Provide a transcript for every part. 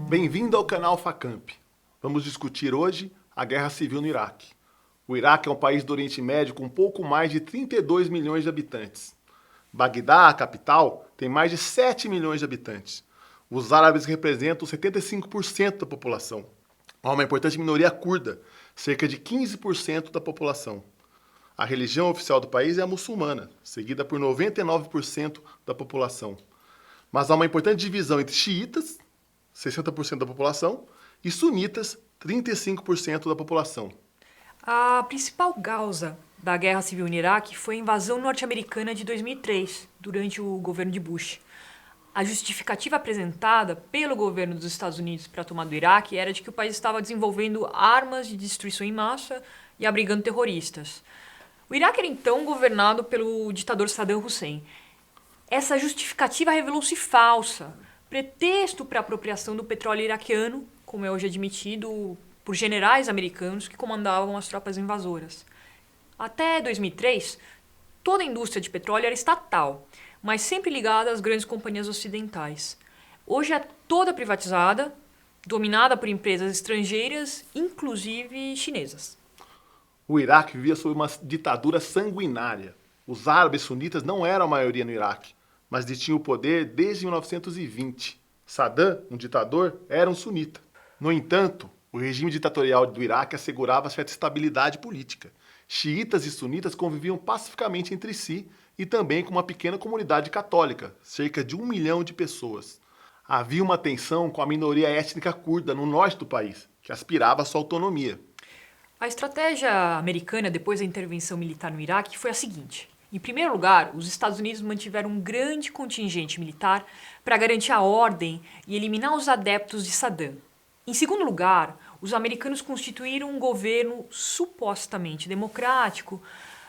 Bem-vindo ao canal Facamp. Vamos discutir hoje a Guerra Civil no Iraque. O Iraque é um país do Oriente Médio com pouco mais de 32 milhões de habitantes. Bagdá, a capital, tem mais de 7 milhões de habitantes. Os árabes representam 75% da população. Há uma importante minoria curda, cerca de 15% da população. A religião oficial do país é a muçulmana, seguida por 99% da população. Mas há uma importante divisão entre xiitas, 60% da população, e sunitas, 35% da população. A principal causa da Guerra Civil no Iraque foi a invasão norte-americana de 2003, durante o governo de Bush. A justificativa apresentada pelo governo dos Estados Unidos para a tomada do Iraque era de que o país estava desenvolvendo armas de destruição em massa e abrigando terroristas. O Iraque era então governado pelo ditador Saddam Hussein. Essa justificativa revelou-se falsa, pretexto para a apropriação do petróleo iraquiano, como é hoje admitido por generais americanos que comandavam as tropas invasoras. Até 2003, toda a indústria de petróleo era estatal, mas sempre ligada às grandes companhias ocidentais. Hoje é toda privatizada, dominada por empresas estrangeiras, inclusive chinesas. O Iraque vivia sob uma ditadura sanguinária. Os árabes sunitas não eram a maioria no Iraque, mas detinham o poder desde 1920. Saddam, um ditador, era um sunita. No entanto, o regime ditatorial do Iraque assegurava certa estabilidade política. Xiitas e sunitas conviviam pacificamente entre si e também com uma pequena comunidade católica, cerca de 1 milhão de pessoas. Havia uma tensão com a minoria étnica curda no norte do país, que aspirava à sua autonomia. A estratégia americana depois da intervenção militar no Iraque foi a seguinte. Em primeiro lugar, os Estados Unidos mantiveram um grande contingente militar para garantir a ordem e eliminar os adeptos de Saddam. Em segundo lugar, os americanos constituíram um governo supostamente democrático,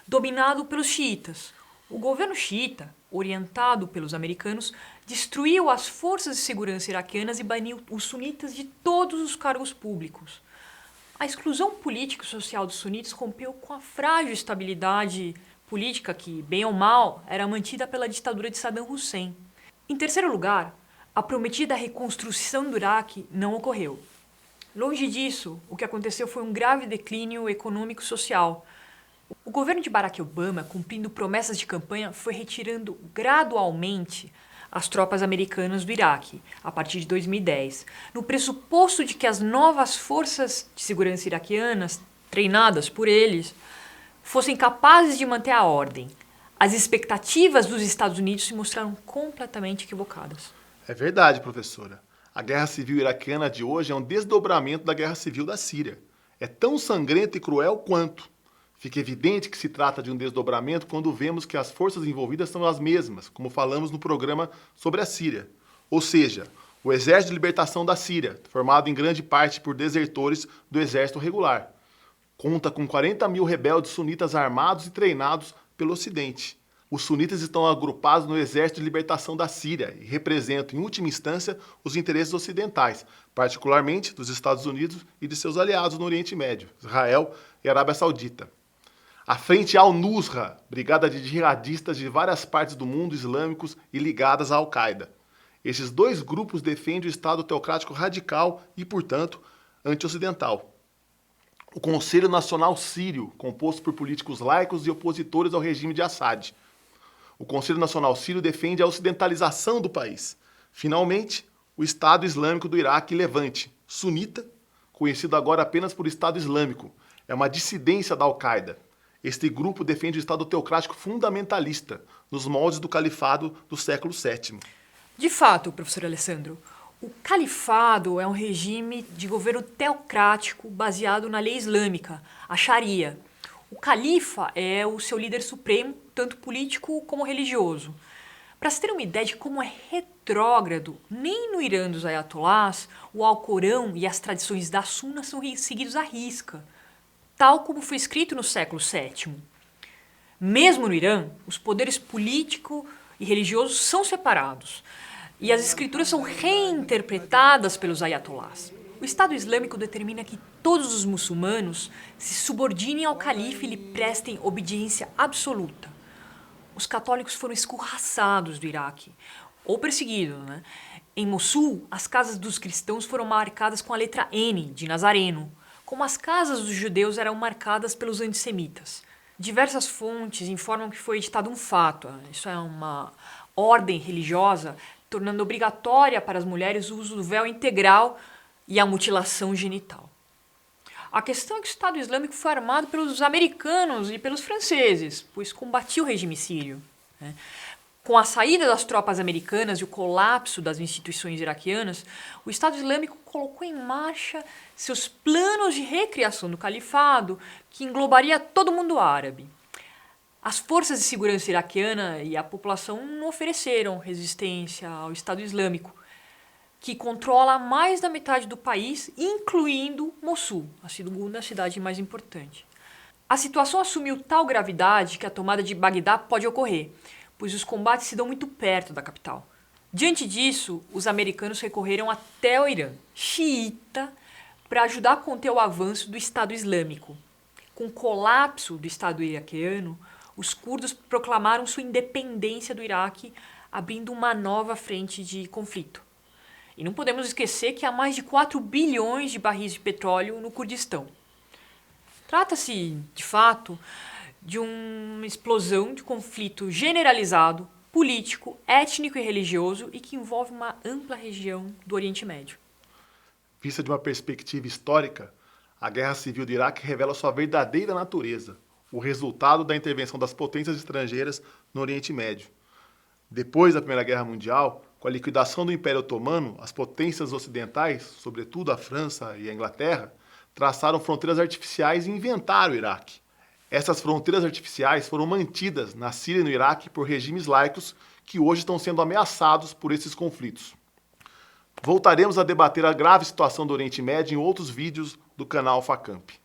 dominado pelos xiitas. O governo xiita, orientado pelos americanos, destruiu as forças de segurança iraquianas e baniu os sunitas de todos os cargos públicos. A exclusão política e social dos sunitas rompeu com a frágil estabilidade política que, bem ou mal, era mantida pela ditadura de Saddam Hussein. Em terceiro lugar, a prometida reconstrução do Iraque não ocorreu. Longe disso, o que aconteceu foi um grave declínio econômico e social. O governo de Barack Obama, cumprindo promessas de campanha, foi retirando gradualmente as tropas americanas do Iraque, a partir de 2010, no pressuposto de que as novas forças de segurança iraquianas, treinadas por eles, fossem capazes de manter a ordem. As expectativas dos Estados Unidos se mostraram completamente equivocadas. É verdade, professora. A Guerra Civil iraquiana de hoje é um desdobramento da Guerra Civil da Síria. É tão sangrenta e cruel quanto. Fica evidente que se trata de um desdobramento quando vemos que as forças envolvidas são as mesmas, como falamos no programa sobre a Síria. Ou seja, o Exército de Libertação da Síria, formado em grande parte por desertores do Exército Regular. Conta com 40 mil rebeldes sunitas armados e treinados pelo Ocidente. Os sunitas estão agrupados no Exército de Libertação da Síria e representam, em última instância, os interesses ocidentais, particularmente dos Estados Unidos e de seus aliados no Oriente Médio, Israel e Arábia Saudita. A Frente Al-Nusra, brigada de jihadistas de várias partes do mundo islâmicos e ligadas à Al-Qaeda. Esses dois grupos defendem o Estado teocrático radical e, portanto, anti-ocidental. O Conselho Nacional Sírio, composto por políticos laicos e opositores ao regime de Assad. O Conselho Nacional Sírio defende a ocidentalização do país. Finalmente, o Estado Islâmico do Iraque Levante, sunita, conhecido agora apenas por Estado Islâmico, é uma dissidência da Al-Qaeda. Este grupo defende o Estado teocrático fundamentalista, nos moldes do califado do século VII. De fato, professor Alessandro, o califado é um regime de governo teocrático baseado na lei islâmica, a Sharia. O califa é o seu líder supremo, tanto político como religioso. Para se ter uma ideia de como é retrógrado, nem no Irã dos ayatolás, o Alcorão e as tradições da Sunna são seguidos à risca. tal como foi escrito no século VII. Mesmo no Irã, os poderes político e religioso são separados e as escrituras são reinterpretadas pelos ayatollahs. O Estado Islâmico determina que todos os muçulmanos se subordinem ao califa e lhe prestem obediência absoluta. Os católicos foram escorraçados do Iraque, ou perseguidos, né? Em Mossul, as casas dos cristãos foram marcadas com a letra N, de Nazareno, como as casas dos judeus eram marcadas pelos antissemitas. Diversas fontes informam que foi editado um fatwa, isso é uma ordem religiosa, tornando obrigatória para as mulheres o uso do véu integral e a mutilação genital. A questão é que o Estado Islâmico foi armado pelos americanos e pelos franceses, pois combatia o regime sírio, né? Com a saída das tropas americanas e o colapso das instituições iraquianas, o Estado Islâmico colocou em marcha seus planos de recriação do califado, que englobaria todo o mundo árabe. As forças de segurança iraquiana e a população não ofereceram resistência ao Estado Islâmico, que controla mais da metade do país, incluindo Mossul, a segunda cidade mais importante. A situação assumiu tal gravidade que a tomada de Bagdá pode ocorrer, pois os combates se dão muito perto da capital. Diante disso, os americanos recorreram até o Irã, xiita, para ajudar a conter o avanço do Estado Islâmico. Com o colapso do Estado iraquiano, os curdos proclamaram sua independência do Iraque, abrindo uma nova frente de conflito. E não podemos esquecer que há mais de 4 bilhões de barris de petróleo no Kurdistão. Trata-se, de fato, de uma explosão de conflito generalizado, político, étnico e religioso e que envolve uma ampla região do Oriente Médio. Vista de uma perspectiva histórica, a Guerra Civil do Iraque revela sua verdadeira natureza, o resultado da intervenção das potências estrangeiras no Oriente Médio. Depois da Primeira Guerra Mundial, com a liquidação do Império Otomano, as potências ocidentais, sobretudo a França e a Inglaterra, traçaram fronteiras artificiais e inventaram o Iraque. Essas fronteiras artificiais foram mantidas na Síria e no Iraque por regimes laicos que hoje estão sendo ameaçados por esses conflitos. Voltaremos a debater a grave situação do Oriente Médio em outros vídeos do canal Facamp.